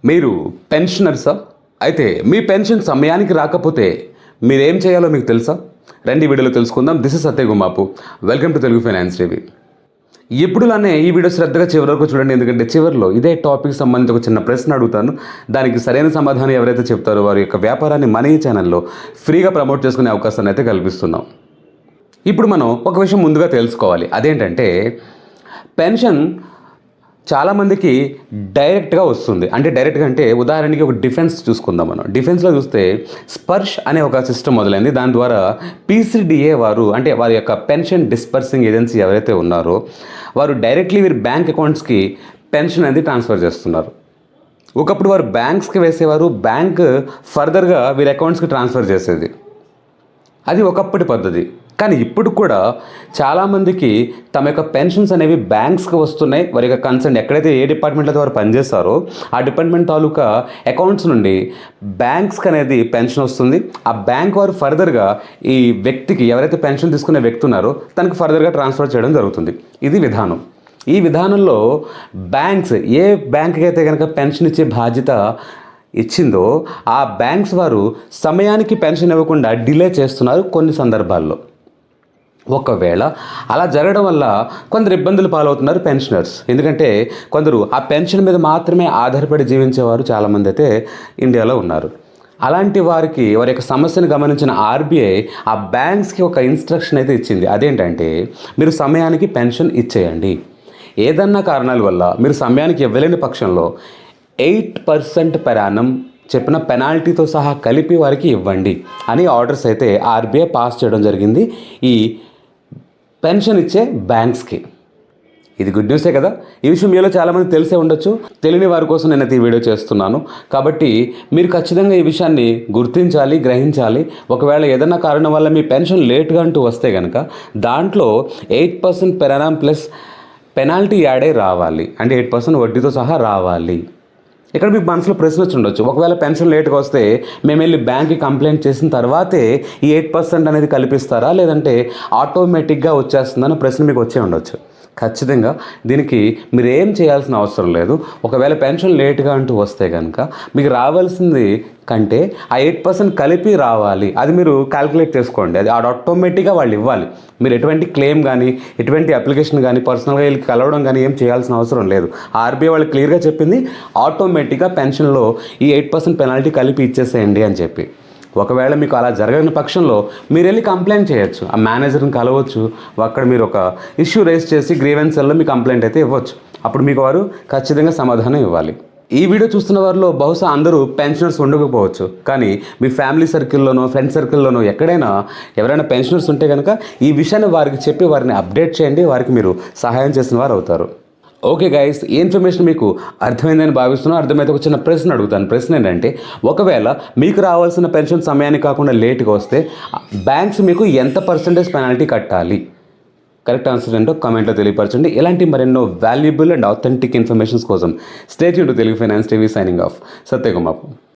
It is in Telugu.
మీరు పెన్షనర్సా? అయితే మీ పెన్షన్ సమయానికి రాకపోతే మీరేం చేయాలో మీకు తెలుసా? రండి వీడియోలో తెలుసుకుందాం. దిస్ ఇస్ సత్యగుమాపు. Welcome to Telugu finance TV. ఎప్పుడులానే ఈ వీడియో శ్రద్ధగా చివరి వరకు చూడండి, ఎందుకంటే చివరిలో ఇదే టాపిక్ సంబంధించి ఒక చిన్న ప్రశ్న అడుగుతాను. దానికి సరైన సమాధానం ఎవరైతే చెప్తారో వారి యొక్క వ్యాపారాన్ని మన ఈ ఛానల్లో ఫ్రీగా ప్రమోట్ చేసుకునే అవకాశాన్ని అయితే కల్పిస్తున్నాం. ఇప్పుడు మనం ఒక విషయం ముందుగా తెలుసుకోవాలి. అదేంటంటే పెన్షన్ చాలామందికి డైరెక్ట్గా వస్తుంది. అంటే డైరెక్ట్గా అంటే ఉదాహరణకి ఒక డిఫెన్స్ చూసుకుందాం. మనం డిఫెన్స్లో చూస్తే స్పర్శ్ అనే ఒక సిస్టమ్ మొదలైంది. దాని ద్వారా పీసీడీఏ వారు, అంటే వారి యొక్క పెన్షన్ డిస్పర్సింగ్ ఏజెన్సీ ఎవరైతే ఉన్నారో వారు డైరెక్ట్లీ వీరి బ్యాంక్ అకౌంట్స్కి పెన్షన్ అనేది ట్రాన్స్ఫర్ చేస్తున్నారు. ఒకప్పుడు వారు బ్యాంక్స్కి వేసేవారు, బ్యాంక్ ఫర్దర్గా వీరి అకౌంట్స్కి ట్రాన్స్ఫర్ చేసేది. అది ఒకప్పటి పద్ధతి. కానీ ఇప్పుడు కూడా చాలామందికి తమ యొక్క పెన్షన్స్ అనేవి బ్యాంక్స్కి వస్తున్నాయి. వారి యొక్క కన్సర్న్ ఎక్కడైతే ఏ డిపార్ట్మెంట్లో వారు పనిచేస్తారో ఆ డిపార్ట్మెంట్ తాలూకా అకౌంట్స్ నుండి బ్యాంక్స్కి అనేది పెన్షన్ వస్తుంది. ఆ బ్యాంక్ వారు ఫర్దర్గా ఈ వ్యక్తికి, ఎవరైతే పెన్షన్ తీసుకునే వ్యక్తి ఉన్నారో తనకు ఫర్దర్గా ట్రాన్స్ఫర్ చేయడం జరుగుతుంది. ఇది విధానం. ఈ విధానంలో బ్యాంక్స్, ఏ బ్యాంక్కి అయితే కనుక పెన్షన్ ఇచ్చే బాధ్యత ఇచ్చిందో ఆ బ్యాంక్స్ వారు సమయానికి పెన్షన్ ఇవ్వకుండా డిలే చేస్తున్నారు కొన్ని సందర్భాల్లో. ఒకవేళ అలా జరగడం వల్ల కొందరు ఇబ్బందులు పాలవుతున్నారు పెన్షనర్స్. ఎందుకంటే కొందరు ఆ పెన్షన్ మీద మాత్రమే ఆధారపడి జీవించేవారు చాలామంది అయితే ఇండియాలో ఉన్నారు. అలాంటి వారికి, వారి యొక్క సమస్యను గమనించిన ఆర్బీఐ ఆ బ్యాంక్స్కి ఒక ఇన్స్ట్రక్షన్ అయితే ఇచ్చింది. అదేంటంటే మీరు సమయానికి పెన్షన్ ఇచ్చేయండి. ఏదన్నా కారణాల వల్ల మీరు సమయానికి ఇవ్వలేని పక్షంలో 8% per annum చెప్పిన పెనాల్టీతో సహా కలిపి వారికి ఇవ్వండి అని ఆర్డర్స్ అయితే ఆర్బీఐ పాస్ చేయడం జరిగింది ఈ పెన్షన్ ఇచ్చే బ్యాంక్స్కి. ఇది గుడ్ న్యూసే కదా. ఈ విషయం మీలో చాలామంది తెలిసే ఉండొచ్చు. తెలియని వారి కోసం నేనైతే ఈ వీడియో చేస్తున్నాను. కాబట్టి మీరు ఖచ్చితంగా ఈ విషయాన్ని గుర్తించాలి, గ్రహించాలి. ఒకవేళ ఏదైనా కారణం వల్ల మీ పెన్షన్ లేట్గా అంటూ వస్తే కనుక దాంట్లో 8% per annum plus penalty add అయి రావాలి. అంటే 8% వడ్డీతో సహా రావాలి. ఇక్కడ మీకు మనసులో ప్రశ్న వచ్చి ఉండొచ్చు, ఒకవేళ పెన్షన్ లేట్గా వస్తే మేము వెళ్ళి బ్యాంక్కి కంప్లైంట్ చేసిన తర్వాతే ఈ 8% అనేది కల్పిస్తారా, లేదంటే ఆటోమేటిక్గా వచ్చేస్తుందన్న ప్రశ్న మీకు వచ్చే ఉండొచ్చు. ఖచ్చితంగా దీనికి మీరు ఏం చేయాల్సిన అవసరం లేదు. ఒకవేళ పెన్షన్ లేట్గా అంటూ వస్తే కనుక మీకు రావాల్సింది కంటే ఆ 8% కలిపి రావాలి. అది మీరు క్యాల్కులేట్ చేసుకోండి. అది ఆటోమేటిక్గా వాళ్ళు ఇవ్వాలి. మీరు ఎటువంటి క్లెయిమ్ కానీ, ఎటువంటి అప్లికేషన్ కానీ, పర్సనల్గా వెళ్ళి కలవడం కానీ ఏం చేయాల్సిన అవసరం లేదు. ఆర్బీఐ వాళ్ళు క్లియర్గా చెప్పింది, ఆటోమేటిక్గా పెన్షన్లో ఈ 8% పెనాల్టీ కలిపి ఇచ్చేసేయండి అని చెప్పి. ఒకవేళ మీకు అలా జరగని పక్షంలో మీరు వెళ్ళి కంప్లైంట్ చేయొచ్చు. ఆ మేనేజర్ని కలవచ్చు. అక్కడ మీరు ఒక ఇష్యూ రేస్ చేసి గ్రీవెన్సెల్లో మీ కంప్లైంట్ అయితే ఇవ్వచ్చు. అప్పుడు మీకు వారు ఖచ్చితంగా సమాధానం ఇవ్వాలి. ఈ వీడియో చూస్తున్న వారిలో బహుశా అందరూ పెన్షనర్స్ ఉండకపోవచ్చు. కానీ మీ ఫ్యామిలీ సర్కిల్లోనో, ఫ్రెండ్ సర్కిల్లోనో ఎక్కడైనా ఎవరైనా పెన్షనర్స్ ఉంటే కనుక ఈ విషయాన్ని వారికి చెప్పి వారిని అప్డేట్ చేయండి. వారికి మీరు సహాయం చేసిన వారు అవుతారు. ఓకే గైస్, ఈ ఇన్ఫర్మేషన్ మీకు అర్థమైందని భావిస్తున్నాను. అర్థమైతే ఒక చిన్న ప్రశ్న అడుగుతాను. ప్రశ్న ఏంటంటే, ఒకవేళ మీకు రావాల్సిన పెన్షన్ సమయానికి కాకుండా లేట్గా వస్తే బ్యాంక్స్ మీకు ఎంత పర్సెంటేజ్ పెనాల్టీ కట్టాలి? కరెక్ట్ ఆన్సర్ ఏంటో కామెంట్లో తెలియపరచండి. ఇలాంటి మరెన్నో వాల్యుబుల్ అండ్ ఆథెంటిక్ ఇన్ఫర్మేషన్స్ కోసం stay tune to Telugu finance TV. Signing off, Satyakumar.